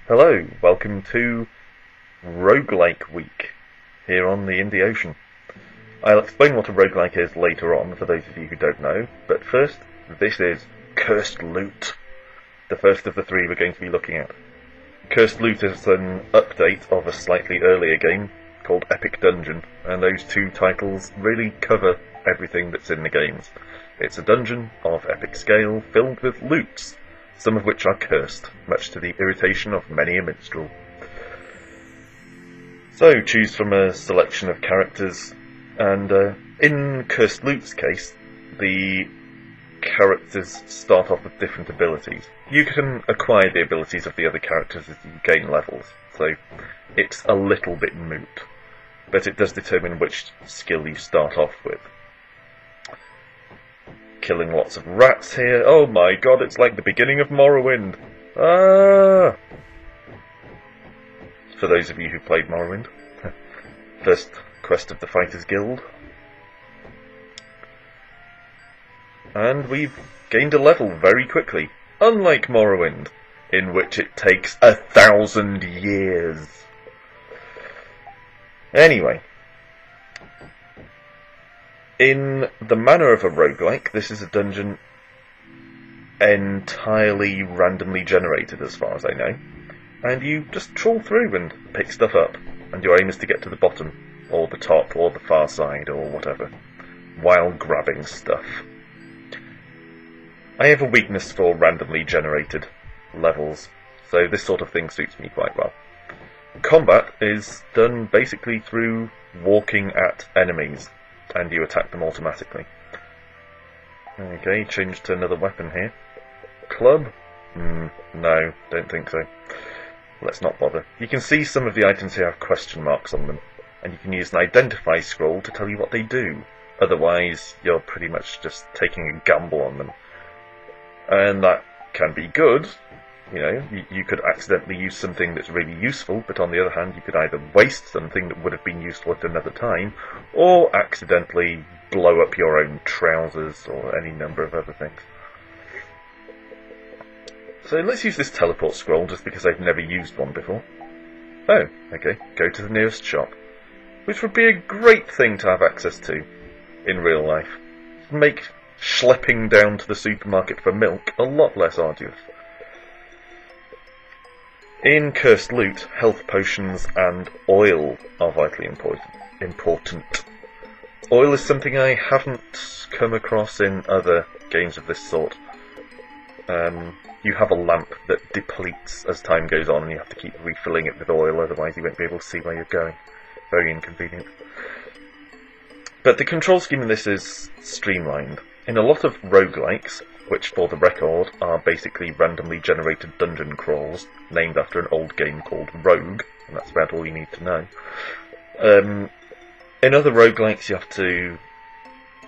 Hello, welcome to Roguelike Week here on the Indie Ocean. I'll explain what a roguelike is later on for those of you who don't know, but first, this is Cursed Loot, the first of the three we're going to be looking at. Cursed Loot is an update of a slightly earlier game called Epic Dungeon, and those two titles really cover everything that's in the games. It's a dungeon of epic scale filled with loots, some of which are cursed, much to the irritation of many a minstrel. So choose from a selection of characters, and in Cursed Loot's case, the characters start off with different abilities. You can acquire the abilities of the other characters as you gain levels, so it's a little bit moot, but it does determine which skill you start off with. Killing lots of rats here. Oh my god, it's like the beginning of Morrowind. Ah! For those of you who played Morrowind. First quest of the Fighters Guild. And we've gained a level very quickly, unlike Morrowind, in which it takes 1,000 years. Anyway. In the manner of a roguelike, this is a dungeon entirely randomly generated as far as I know, and you just trawl through and pick stuff up, and your aim is to get to the bottom, or the top, or the far side, or whatever, while grabbing stuff. I have a weakness for randomly generated levels, so this sort of thing suits me quite well. Combat is done basically through walking at enemies, and you attack them automatically. Okay, change to another weapon here. Club? No, don't think so. Let's not bother. You can see some of the items here have question marks on them, and you can use an identify scroll to tell you what they do. Otherwise, you're pretty much just taking a gamble on them. And that can be good. You know, you could accidentally use something that's really useful, but on the other hand, you could either waste something that would have been useful at another time, or accidentally blow up your own trousers, or any number of other things. So let's use this teleport scroll, just because I've never used one before. Oh, okay, go to the nearest shop. Which would be a great thing to have access to in real life. Make schlepping down to the supermarket for milk a lot less arduous. In Cursed Loot, health potions and oil are vitally important. Oil is something I haven't come across in other games of this sort. You have a lamp that depletes as time goes on, and you have to keep refilling it with oil, otherwise you won't be able to see where you're going. Very inconvenient. But the control scheme in this is streamlined. In a lot of roguelikes, which for the record are basically randomly generated dungeon crawls, named after an old game called Rogue, and that's about all you need to know. In other roguelikes you have to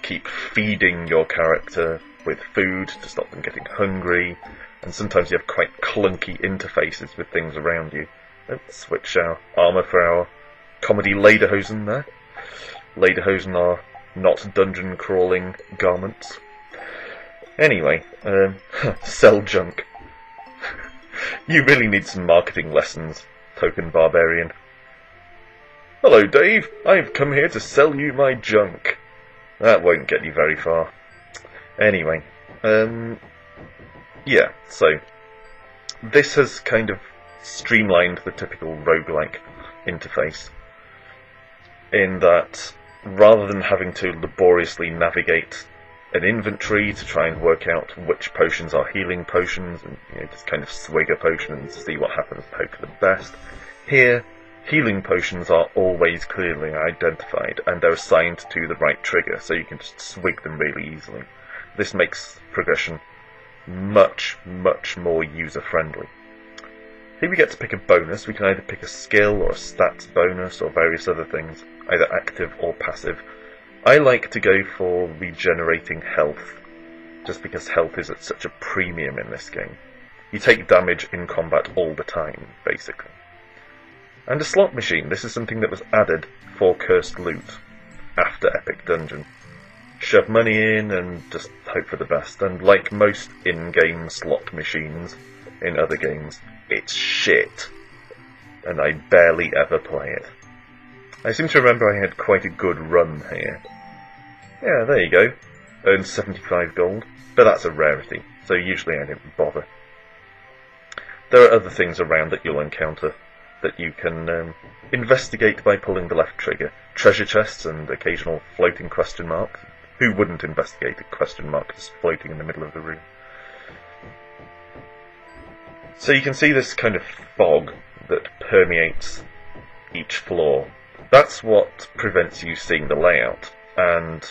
keep feeding your character with food to stop them getting hungry, and sometimes you have quite clunky interfaces with things around you. Let's switch our armour for our comedy lederhosen there. Lederhosen are not dungeon crawling garments. Anyway, sell junk. You really need some marketing lessons, token barbarian. Hello, Dave. I've come here to sell you my junk. That won't get you very far. Anyway, yeah, so this has kind of streamlined the typical roguelike interface, in that rather than having to laboriously navigate an inventory to try and work out which potions are healing potions, and just kind of swig a potion and see what happens, hope for the best. Here, healing potions are always clearly identified, and they're assigned to the right trigger, so you can just swig them really easily. This makes progression much, much more user-friendly. Here we get to pick a bonus. We can either pick a skill or a stats bonus or various other things, either active or passive. I like to go for regenerating health, just because health is at such a premium in this game. You take damage in combat all the time, basically. And a slot machine. This is something that was added for Cursed Loot after Epic Dungeon. Shove money in and just hope for the best. And like most in-game slot machines, in other games. It's shit, and I barely ever play it. I seem to remember I had quite a good run here. Yeah, there you go. Earned 75 gold, but that's a rarity, so usually I don't bother. There are other things around that you'll encounter that you can investigate by pulling the left trigger. Treasure chests and occasional floating question marks. Who wouldn't investigate a question mark just floating in the middle of the room? So you can see this kind of fog that permeates each floor. That's what prevents you seeing the layout, and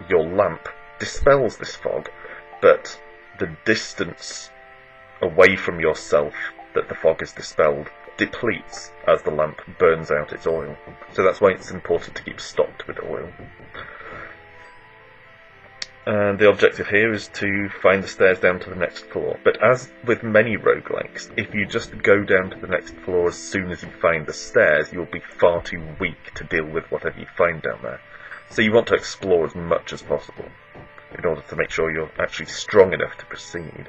your lamp dispels this fog, but the distance away from yourself that the fog is dispelled depletes as the lamp burns out its oil. So that's why it's important to keep stocked with oil. And the objective here is to find the stairs down to the next floor. But as with many roguelikes, if you just go down to the next floor as soon as you find the stairs, you'll be far too weak to deal with whatever you find down there. So you want to explore as much as possible in order to make sure you're actually strong enough to proceed.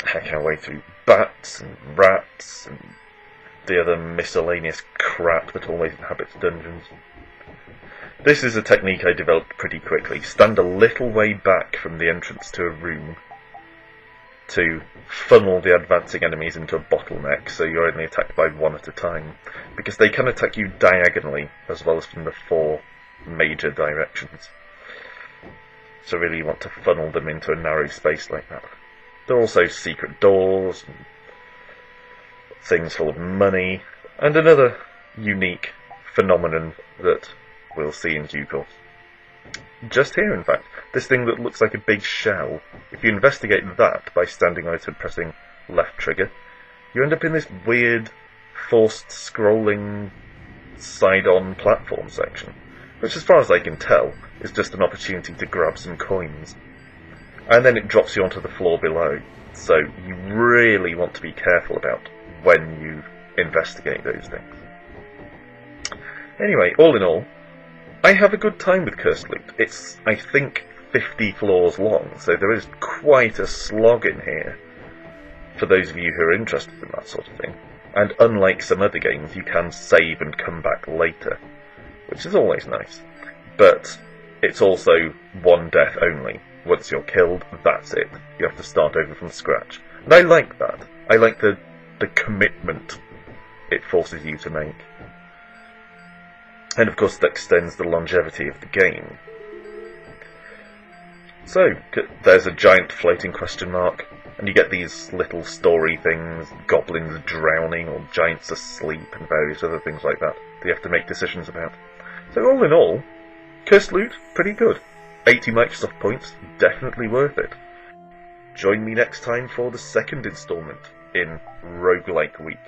Hack our way through bats and rats and the other miscellaneous crap that always inhabits dungeons. This is a technique I developed pretty quickly. Stand a little way back from the entrance to a room to funnel the advancing enemies into a bottleneck so you're only attacked by one at a time, because they can attack you diagonally as well as from the 4 major directions. So really you want to funnel them into a narrow space like that. There are also secret doors, and things full of money, and another unique phenomenon that we'll see in due course. Just here, in fact, this thing that looks like a big shell. If you investigate that by standing on it and pressing left trigger, you end up in this weird, forced scrolling, side-on platform section, which as far as I can tell is just an opportunity to grab some coins. And then it drops you onto the floor below, so you really want to be careful about when you investigate those things. Anyway, all in all, I have a good time with Cursed Loot. It's, I think, 50 floors long, so there is quite a slog in here for those of you who are interested in that sort of thing. And unlike some other games, you can save and come back later, which is always nice. But it's also one death only. Once you're killed, that's it. You have to start over from scratch. And I like that. I like the commitment it forces you to make. And of course that extends the longevity of the game. So, there's a giant floating question mark, and you get these little story things, goblins drowning or giants asleep and various other things like that you have to make decisions about. So all in all, Cursed Loot, pretty good. 80 Microsoft points, definitely worth it. Join me next time for the second instalment in Roguelike Week.